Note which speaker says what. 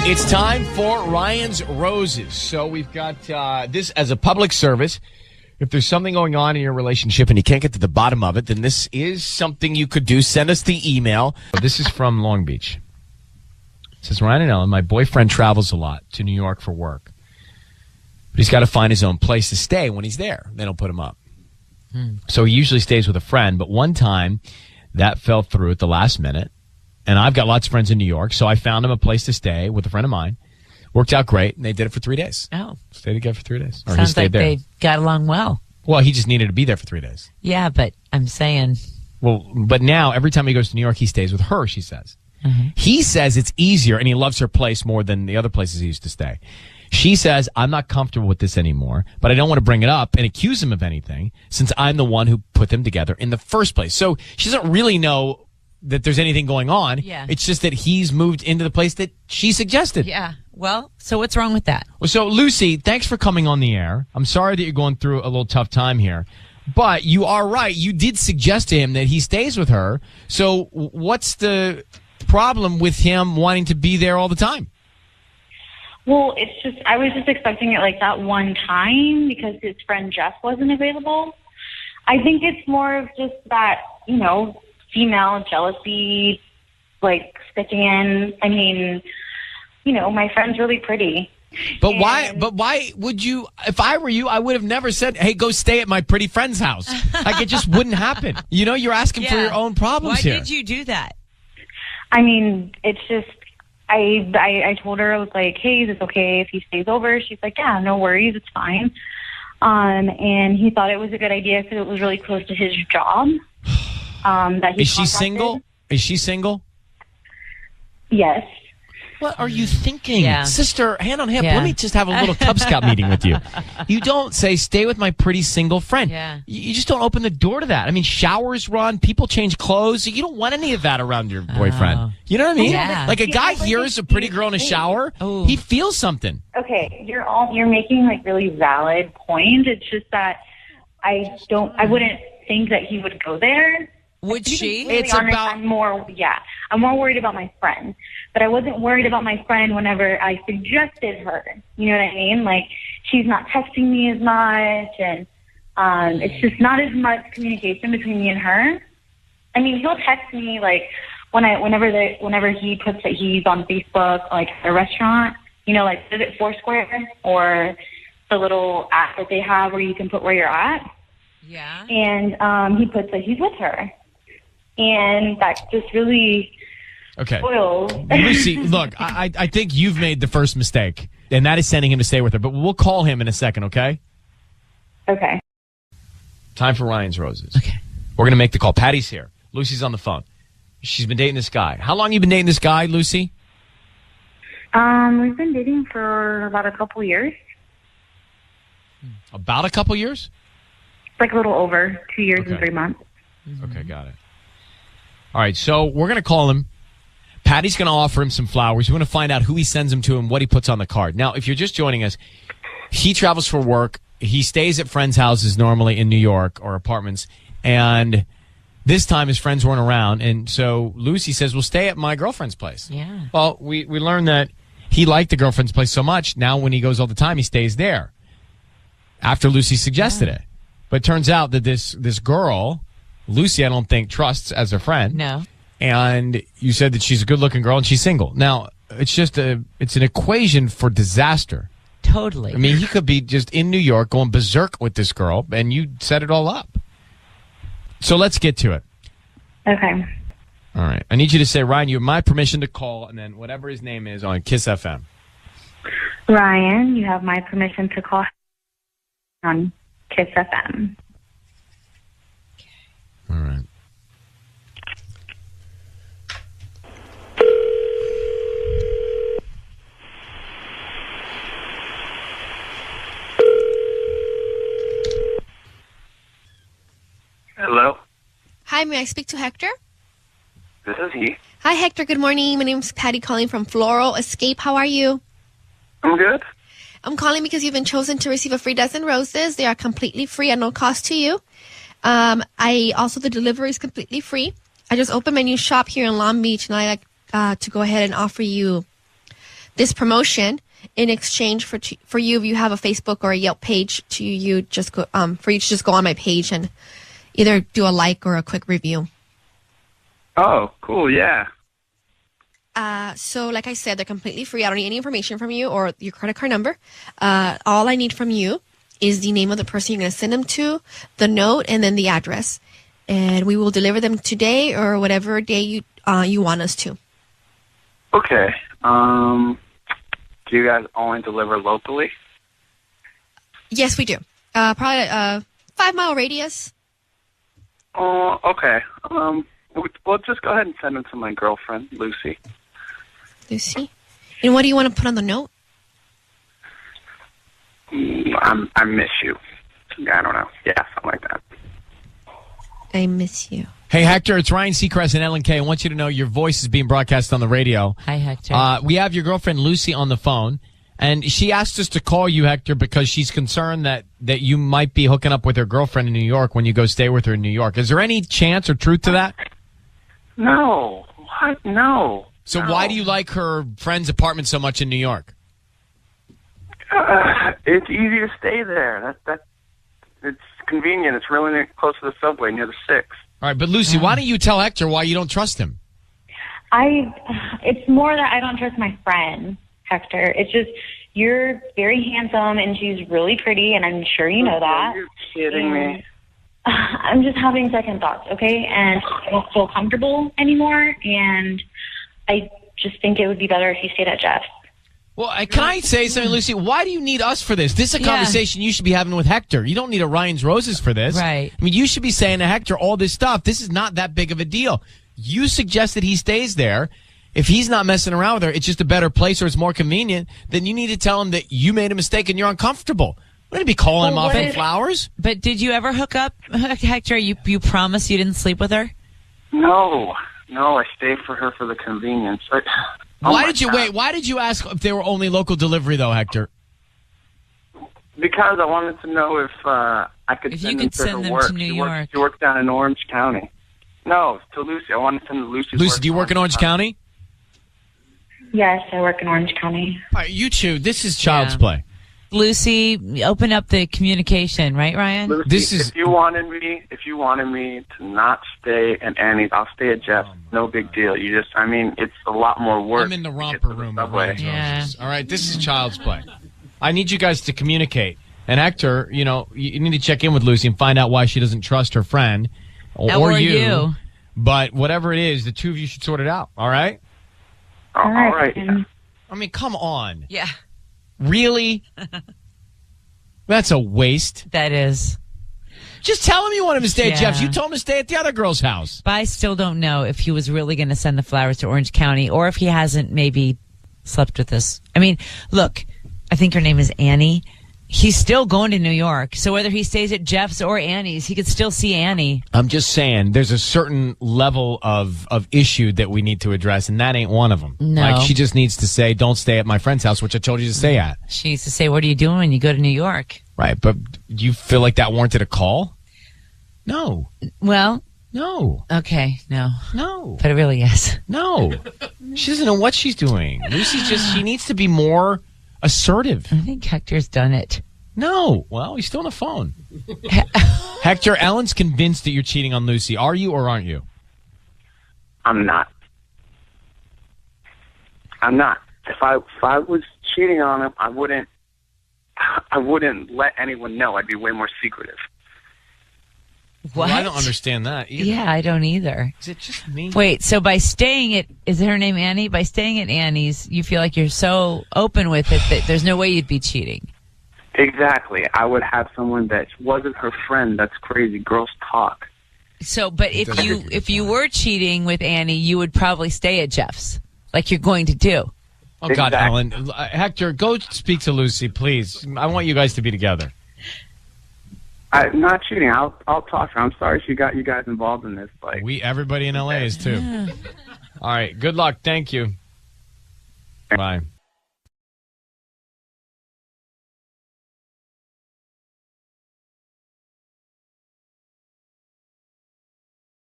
Speaker 1: It's time for Ryan's Roses. So we've got this as a public service. If there's something going on in your relationship and you can't get to the bottom of it, then this is something you could do. Send us the email. This is from Long Beach. It says, Ryan and Ellen, my boyfriend travels a lot to New York for work. But he's got to find his own place to stay when he's there. They don't put him up. So he usually stays with a friend. But one time, that fell through at the last minute. And I've got lots of friends in New York, so I found him a place to stay with a friend of mine. Worked out great, and they did it for 3 days.
Speaker 2: Oh.
Speaker 1: Stayed together for 3 days. Or
Speaker 2: Sounds
Speaker 1: he stayed
Speaker 2: like
Speaker 1: there.
Speaker 2: they got along well.
Speaker 1: Well, he just needed to be there for 3 days.
Speaker 2: Yeah, but I'm saying...
Speaker 1: Well, but now, every time he goes to New York, he stays with her, she says. Mm-hmm. He says it's easier, and he loves her place more than the other places he used to stay. She says, I'm not comfortable with this anymore, but I don't want to bring it up and accuse him of anything, since I'm the one who put them together in the first place. So she doesn't really know that there's anything going on.
Speaker 2: Yeah.
Speaker 1: It's just that he's moved into the place that she suggested.
Speaker 2: Yeah. Well, so what's wrong with that?
Speaker 1: Well, so, Lucy, thanks for coming on the air. I'm sorry that you're going through a little tough time here. But you are right. You did suggest to him that he stays with her. So what's the problem with him wanting to be there all the time?
Speaker 3: Well, it's just, I was just expecting it like that one time because his friend Jeff wasn't available. I think it's more of just that, female jealousy, like sticking in. I mean, my friend's really pretty.
Speaker 1: But why would you, if I were you, I would have never said, hey, go stay at my pretty friend's house. Like, it just wouldn't happen. You're asking for your own problems here.
Speaker 2: Why did you do that?
Speaker 3: I mean, it's just, I told her, I was like, hey, is this okay if he stays over? She's like, yeah, no worries, it's fine. And he thought it was a good idea because it was really close to his job. That he
Speaker 1: Is she
Speaker 3: contacted.
Speaker 1: single? Is she single?
Speaker 3: Yes.
Speaker 1: What are you thinking?
Speaker 2: Yeah.
Speaker 1: Sister, hand on hip,
Speaker 2: Yeah.
Speaker 1: let me just have a little Cub Scout meeting with you. You don't say, stay with my pretty single friend.
Speaker 2: Yeah.
Speaker 1: You just don't open the door to that. I mean, showers run, people change clothes. You don't want any of that around your boyfriend.
Speaker 2: Oh.
Speaker 1: You know what I mean?
Speaker 2: Yeah.
Speaker 1: Like, a guy hears a pretty girl in a shower,
Speaker 2: Oh.
Speaker 1: he feels something.
Speaker 3: Okay, you're making like really valid points. It's just that I wouldn't think that he would go there.
Speaker 2: Would
Speaker 3: To be
Speaker 2: she?
Speaker 3: completely
Speaker 1: It's
Speaker 3: honest,
Speaker 1: about-
Speaker 3: I'm more worried about my friend. But I wasn't worried about my friend whenever I suggested her. You know what I mean? Like, she's not texting me as much, and it's just not as much communication between me and her. I mean, he'll text me like whenever he puts that he's on Facebook, like at a restaurant. Like, is it Foursquare or the little app that they have where you can put where you're at?
Speaker 2: Yeah.
Speaker 3: And he puts that he's with her. And that just really
Speaker 1: Okay.
Speaker 3: spoils.
Speaker 1: Lucy, look, I think you've made the first mistake, and that is sending him to stay with her. But we'll call him in a second, okay?
Speaker 3: Okay.
Speaker 1: Time for Ryan's Roses.
Speaker 2: Okay.
Speaker 1: We're going to make the call. Patty's here. Lucy's on the phone. She's been dating this guy. How long you been dating this guy, Lucy?
Speaker 3: We've been dating for about a couple years.
Speaker 1: About a couple years?
Speaker 3: Like a little over 2 years
Speaker 1: Okay.
Speaker 3: and 3 months.
Speaker 1: Okay, got it. All right, so we're going to call him. Patty's going to offer him some flowers. We're going to find out who he sends them to and what he puts on the card. Now, if you're just joining us, he travels for work. He stays at friends' houses normally in New York or apartments. And this time his friends weren't around. And so Lucy says, well, stay at my girlfriend's place.
Speaker 2: Yeah.
Speaker 1: Well, we learned that he liked the girlfriend's place so much. Now when he goes all the time, he stays there after Lucy suggested it. But it turns out that this girl, Lucy, I don't think trusts as a friend.
Speaker 2: No.
Speaker 1: And you said that she's a good-looking girl and she's single. Now, it's an equation for disaster.
Speaker 2: Totally.
Speaker 1: I mean, he could be just in New York going berserk with this girl, and you set it all up. So let's get to it.
Speaker 3: Okay.
Speaker 1: All right. I need you to say, Ryan, you have my permission to call, and then whatever his name is on Kiss FM.
Speaker 3: Ryan, you have my permission to call on Kiss FM.
Speaker 1: All right.
Speaker 4: Hello,
Speaker 5: Hi, may I speak to Hector?
Speaker 4: this is he.
Speaker 5: Hi, Hector. Good morning. My name is Patty calling from Floral Escape. How are you?
Speaker 4: I'm good.
Speaker 5: I'm calling because you've been chosen to receive a free dozen roses. They are completely free at no cost to you. The delivery is completely free. I just opened my new shop here in Long Beach, and I like to go ahead and offer you this promotion in exchange for you, if you have a Facebook or a Yelp page, for you to just go on my page and either do a like or a quick review.
Speaker 4: Oh, cool. Yeah.
Speaker 5: So like I said, they're completely free. I don't need any information from you or your credit card number. All I need from you is the name of the person you're going to send them to, the note, and then the address. And we will deliver them today or whatever day you want us to.
Speaker 4: Okay. Do you guys only deliver locally?
Speaker 5: Yes, we do. Probably a 5-mile radius.
Speaker 4: Oh, okay. Well, just go ahead and send them to my girlfriend, Lucy.
Speaker 5: Lucy? And what do you want to put on the note?
Speaker 4: I miss you. I don't know. Yeah, something like that.
Speaker 5: I miss you.
Speaker 1: Hey, Hector, it's Ryan Seacrest and Ellen K. I want you to know your voice is being broadcast on the radio.
Speaker 2: Hi, Hector.
Speaker 1: We have your girlfriend Lucy on the phone, and she asked us to call you, Hector, because she's concerned that you might be hooking up with her girlfriend in New York when you go stay with her in New York. Is there any chance or truth to that?
Speaker 4: No. What? No.
Speaker 1: So
Speaker 4: No.
Speaker 1: why do you like her friend's apartment so much in New York?
Speaker 4: It's easy to stay there. It's convenient. It's really close to the subway, near the 6.
Speaker 1: All right, but Lucy, why don't you tell Hector why you don't trust him?
Speaker 3: It's more that I don't trust my friend, Hector. It's just, you're very handsome and she's really pretty, and I'm sure you know that.
Speaker 4: Are you kidding me?
Speaker 3: I'm just having second thoughts, okay? And I don't feel comfortable anymore, and I just think it would be better if you stayed at Jeff's.
Speaker 1: Well, can I say something, Lucy? Why do you need us for this? This is a conversation you should be having with Hector. You don't need a Ryan's Roses for this.
Speaker 2: Right.
Speaker 1: I mean, you should be saying to Hector all this stuff. This is not that big of a deal. You suggested he stays there. If he's not messing around with her, it's just a better place or it's more convenient, then you need to tell him that you made a mistake and you're uncomfortable. We're going to be calling him off in flowers.
Speaker 2: But did you ever hook up, Hector? You promised you didn't sleep with her?
Speaker 4: No, I stayed for her for the convenience.
Speaker 1: Why did you ask if they were only local delivery, though, Hector?
Speaker 4: Because I wanted to know if I could
Speaker 2: If
Speaker 4: send
Speaker 2: you
Speaker 4: them
Speaker 2: could
Speaker 4: to
Speaker 2: send
Speaker 4: her
Speaker 2: them
Speaker 4: work.
Speaker 2: to New
Speaker 4: She
Speaker 2: York.
Speaker 4: works down in Orange County. No, to Lucy. I wanted to send them to Lucy's
Speaker 1: Lucy,
Speaker 4: work.
Speaker 1: do you work in Orange County?
Speaker 3: Yes, I work in Orange County.
Speaker 1: All right, you two, this is child's
Speaker 2: Yeah.
Speaker 1: play.
Speaker 2: Lucy, open up the communication, right, Ryan?
Speaker 4: Lucy, if you wanted me to not stay at Annie's, I'll stay at Jeff's. No big deal. It's a lot more work.
Speaker 1: I'm in the
Speaker 4: to get
Speaker 1: romper
Speaker 4: to the
Speaker 1: room of
Speaker 4: subway.
Speaker 1: Ryan's
Speaker 2: Yeah.
Speaker 1: Roses. All right, this is child's play. I need you guys to communicate. And Hector, you need to check in with Lucy and find out why she doesn't trust her friend or you. But whatever it is, the two of you should sort it out. All right?
Speaker 4: All right.
Speaker 1: I mean, come on.
Speaker 2: Yeah,
Speaker 1: Really? That's a waste.
Speaker 2: that is.
Speaker 1: Just tell him you want him to stay at
Speaker 2: Yeah.
Speaker 1: Jeff's. You told him to stay at the other girl's house.
Speaker 2: But I still don't know if he was really going to send the flowers to Orange County or if he hasn't maybe slept with this. I mean, look, I think her name is Annie. He's still going to New York. So whether he stays at Jeff's or Annie's, he could still see Annie.
Speaker 1: I'm just saying there's a certain level of issue that we need to address, and that ain't one of them.
Speaker 2: No.
Speaker 1: Like, she just needs to say, don't stay at my friend's house, which I told you to stay at.
Speaker 2: She used to say, what are you doing when you go to New York?
Speaker 1: Right, but do you feel like that warranted a call? No.
Speaker 2: Well,
Speaker 1: No.
Speaker 2: okay, no.
Speaker 1: No.
Speaker 2: But it really is.
Speaker 1: No. She doesn't know what she's doing. She needs to be more assertive.
Speaker 2: I think Hector's done it.
Speaker 1: No. Well, he's still on the phone. Hector, Ellen's convinced that you're cheating on Lucy. Are you or aren't you?
Speaker 4: I'm not. If I was cheating on him, I wouldn't let anyone know. I'd be way more secretive.
Speaker 2: What?
Speaker 1: Well, I don't understand that either.
Speaker 2: Yeah, I don't either.
Speaker 1: Is it just me?
Speaker 2: Wait, so by staying at, is her name Annie? By staying at Annie's, you feel like you're so open with it that there's no way you'd be cheating.
Speaker 4: Exactly. I would have someone that wasn't her friend. That's crazy. Girls talk.
Speaker 2: So, but if you were cheating with Annie, you would probably stay at Jeff's, like you're going to do.
Speaker 1: Oh, God,
Speaker 4: Exactly.
Speaker 1: Ellen. Hector, go speak to Lucy, please. I want you guys to be together.
Speaker 4: I'm not cheating. I'll talk to her. I'm sorry she got you guys involved in this. Like,
Speaker 1: Everybody in L.A. is, too. All right. Good luck. Thank you. Bye.